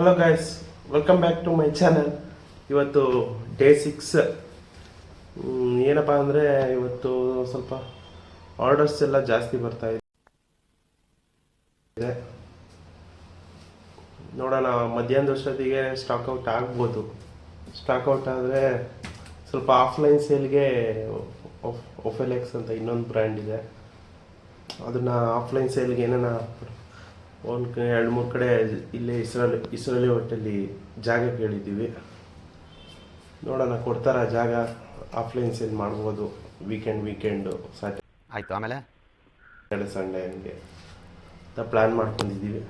Hello guys, welcome back to my channel. ಇವತ್ತು day 6. ಏನಪ್ಪ ಅಂದರೆ ಇವತ್ತು ಸ್ವಲ್ಪ ಆರ್ಡರ್ಸ್ ಎಲ್ಲ ಜಾಸ್ತಿ ಬರ್ತಾ ಇದೆ. ನೋಡೋಣ, ಮಧ್ಯಾಹ್ನದಷ್ಟೊತ್ತಿಗೆ ಸ್ಟಾಕ್ಔಟ್ ಆಗ್ಬೋದು. ಸ್ಟಾಕ್ಔಟ್ ಆದರೆ ಸ್ವಲ್ಪ ಆಫ್ಲೈನ್ ಸೇಲ್ಗೆ ಒಫೆಲೆಕ್ಸ್ ಅಂತ ಇನ್ನೊಂದು ಬ್ರ್ಯಾಂಡ್ ಇದೆ, ಅದನ್ನು ಆಫ್ಲೈನ್ ಸೇಲ್ಗೆ ಏನಾನ ಒಂದು 2-3 ಕಡೆ ಇಲ್ಲೇ ಇಸ್ರಾಲಿ ಹೋಟೆಲ್ಲಿ ಜಾಗ ಕೇಳಿದ್ದೀವಿ. ನೋಡೋಣ ಕೊಡ್ತಾರ ಜಾಗ. ಆಫ್ಲೈನ್ ಸೇಲ್ ಮಾಡ್ಬೋದು ವೀಕೆಂಡು ಸ್ಯಾಟರ್ಡೆ ಆಯಿತು. ಆಮೇಲೆ ಸಂಡೇ ಹಂಗೆ ಅಂತ ಪ್ಲ್ಯಾನ್ ಮಾಡ್ಕೊಂಡಿದ್ದೀವಿ.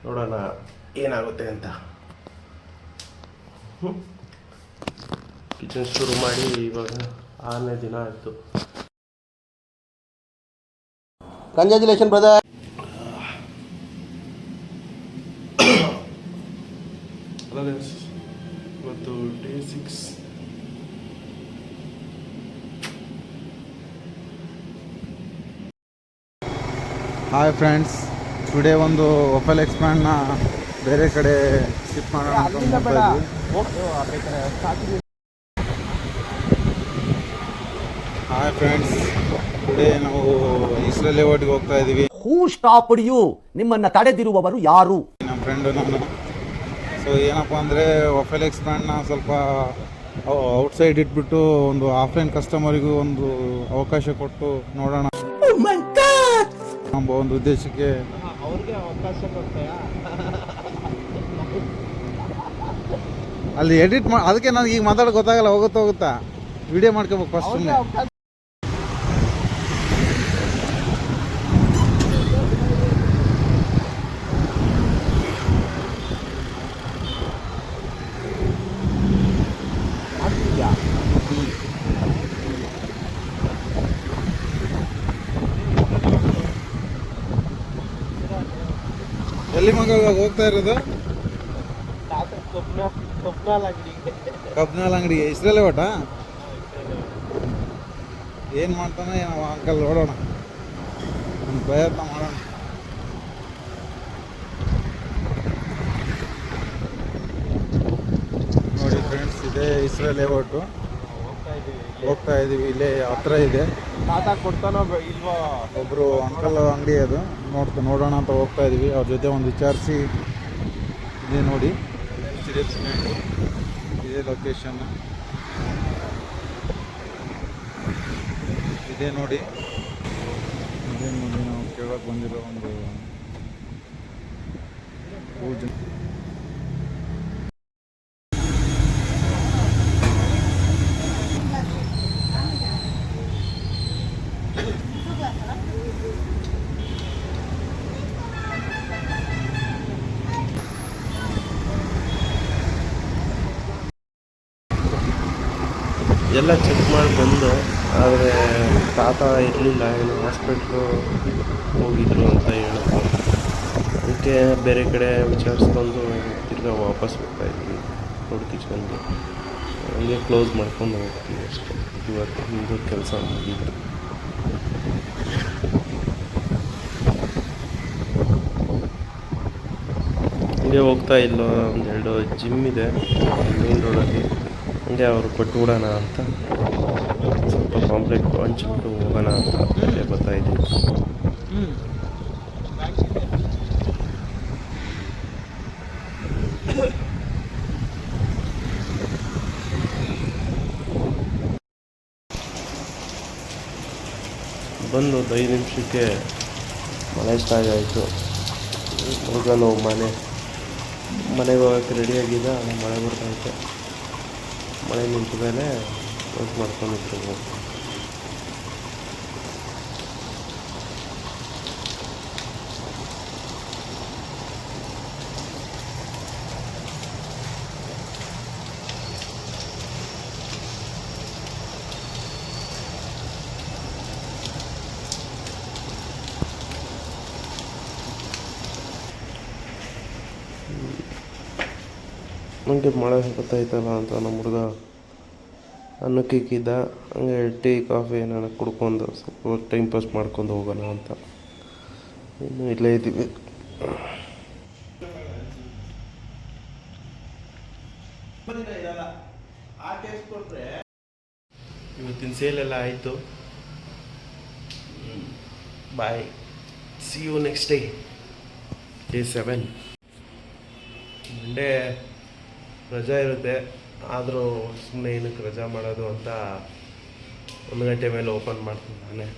ನೋಡೋಣ ಏನಾಗುತ್ತೆ ಅಂತ. ಕಿಚನ್ ಶುರು ಮಾಡಿ ಇವಾಗ 6ನೇ ದಿನ ಆಯಿತು. Congratulation brother. ಇವತ್ತು ಡೇ 6. ಹಾಯ್ ಫ್ರೆಂಡ್ಸ್, ಟುಡೇ ಒಂದು ಒಫೆಲ್ ಎಕ್ಸ್ಪ್ಯಾಂಡ್ನ ಬೇರೆ ಕಡೆ ಶಿಫ್ಟ್ ಮಾಡೋಣ ಅಂತ ನೋಡ್ತಾ ಇದ್ವಿ. ಹಾಯ್ ಫ್ರೆಂಡ್ಸ್, ಟುಡೇ ನಾವು ಇಸ್ರೇಲ್ ಲೇಔಟ್ಗೆ ಹೋಗ್ತಾ ಇದ್ದೀವಿ. ಹೂ ಸ್ಟಾಪ್ಡ್ ಯು? ನಿಮ್ಮನ್ನು ತಡೆದಿರುವವರು ಯಾರು? ನಮ್ಮ ಫ್ರೆಂಡು ನಾನು. ಸೊ ಏನಪ್ಪ ಅಂದರೆ ಒಫೆಲ್ ಎಕ್ಸ್ಪ್ಯಾಂಡ್ನ ಸ್ವಲ್ಪ ಔಟ್ಸೈಡ್ ಇಟ್ಬಿಟ್ಟು ಒಂದು ಆಫ್ಲೈನ್ ಕಸ್ಟಮರಿಗೂ ಒಂದು ಅವಕಾಶ ಕೊಟ್ಟು ನೋಡೋಣ ಎಂಬ ಒಂದು ಉದ್ದೇಶಕ್ಕೆ. ಅವ್ರಿಗೆ ಅವಕಾಶ ಕೊಡ್ತಾಯಾ? ಅಲ್ಲಿ ಎಡಿಟ್ ಮಾಡಿ, ಅದಕ್ಕೆ ನನಗೆ ಈಗ ಮಾತಾಡೋಕೆ ಗೊತ್ತಾಗಲ್ಲ. ಹೋಗುತ್ತಾ ವಿಡಿಯೋ ಮಾಡ್ಕೋಬೇಕು ಫಸ್ಟ್. ಸುಮ್ಮನೆ ಎಲ್ಲಿ ಮಗ ಹೋಗ್ತಾ ಇರೋದು? ಕಬ್ನಾಲ್ ಅಂಗಡಿಗೆ. ಇಸ್ರೇಲ್ ಲೇಔಟ ಏನು ಮಾಡ್ತಾನೆ ಏನೋ ಅಂಕಲ್, ನೋಡೋಣ, ಒಂದು ಪ್ರಯತ್ನ ಮಾಡೋಣ. ನೋಡಿ ಫ್ರೆಂಡ್ಸ್, ಇದೇ ಇಸ್ರೇಲ್ ಲೇಔಟು. ಹೋಗ್ತಾ ಇದ್ದೀವಿ, ಇಲ್ಲೇ ಹತ್ರ ಇದೆ. ಕೊಡ್ತಾನೋ ಇಲ್ವೋ ಒಬ್ಬರು ಅಂಕಲ್ ಅಂಗಡಿ ಅದು, ನೋಡೋಣ ಅಂತ ಹೋಗ್ತಾ ಇದ್ದೀವಿ. ಅವ್ರ ಜೊತೆ ಒಂದು ವಿಚಾರಿಸಿ. ಇದೇ ನೋಡಿ ಇದೇ ಲೊಕೇಶನ್. ಇದೇ ನೋಡಿ ನಾವು ಕೇಳೋಕೆ ಬಂದಿರೋ ಒಂದು ಪೂಜೆ. ಎಲ್ಲ ಚೆಕ್ ಮಾಡಿ ಬಂದು, ಆದರೆ ತಾತ ಇರಲಿಲ್ಲ, ಏನು ಹಾಸ್ಪಿಟ್ಲು ಹೋಗಿದ್ರು ಅಂತ ಹೇಳಿದ್ರು. ಅದಕ್ಕೆ ಬೇರೆ ಕಡೆ ವಿಚಾರಿಸ್ಕೊಂಡು ತಿರ್ಗಾ ವಾಪಸ್ ಹೋಗ್ತಾ ಇದ್ವಿ ರೋಡ್ ಕಿಚನ್ಗೆ. ಹಂಗೆ ಕ್ಲೋಸ್ ಮಾಡ್ಕೊಂಡು ಹೋಗ್ತೀವಿ ಅಷ್ಟೇ. ಇವತ್ತು ಹಿಂದೂ ಕೆಲಸ ಮುಗಿತು. ಹಂಗೆ ಹೋಗ್ತಾ ಇಲ್ಲ, 1-2 ಜಿಮ್ ಇದೆ ಮೇನ್ ರೋಡಲ್ಲಿ. ಹಂಗೆ ಅವರು ಕೊಟ್ಬಿಡೋಣ ಅಂತ ಸ್ವಲ್ಪ ಪಾಂಪ್ಲೆಟ್ ಹಂಚ್ಬಿಟ್ಟು ಹೋಗೋಣ ಅಂತ ಬರ್ತಾ ಇದ್ದೀವಿ. ಬಂದು 5 ನಿಮಿಷಕ್ಕೆ ಮಳೆ ಸ್ಟಾರ್ಟ್ ಆಯಿತು. ಹುಡುಗನು ಮನೆಗೆ ಹೋಗೋಕ್ಕೆ ರೆಡಿಯಾಗಿದ್ದ, ಮಳೆ ಬರ್ತೈತೆ. ಮಳೆ ನಿಂತ ಮೇಲೆ ವರ್ಕ್ ಮಾಡ್ಕೊಂಡಿದ್ರು. ನನಗೆ ಮಳೆ ಗೊತ್ತಾಯ್ತಲ್ಲ ಅಂತ ನಮ್ಮ ಹುಡುಗ ಅನ್ನಕ್ಕೆ ಇಕ್ಕಿದ್ದ. ಹಂಗೆ ಟೀ ಕಾಫಿ ಏನಾರ ಕುಡ್ಕೊಂಡು ಸ್ವಲ್ಪ ಟೈಮ್ ಪಾಸ್ ಮಾಡ್ಕೊಂಡು ಹೋಗೋಣ ಅಂತ ಇನ್ನೂ ಇಲ್ಲೇ ಇದ್ದೀವಿ. ಇವತ್ತಿನ ಸೇಲೆಲ್ಲ ಆಯಿತು. Bye, see you next day 7. Monday ರಜಾ ಇರುತ್ತೆ, ಆದರೂ ಸುಮ್ಮನೆ ಏನಕ್ಕೆ ರಜಾ ಮಾಡೋದು ಅಂತ 1 ಗಂಟೆ ಮೇಲೆ ಓಪನ್ ಮಾಡ್ತೀನಿ ನಾನೇ.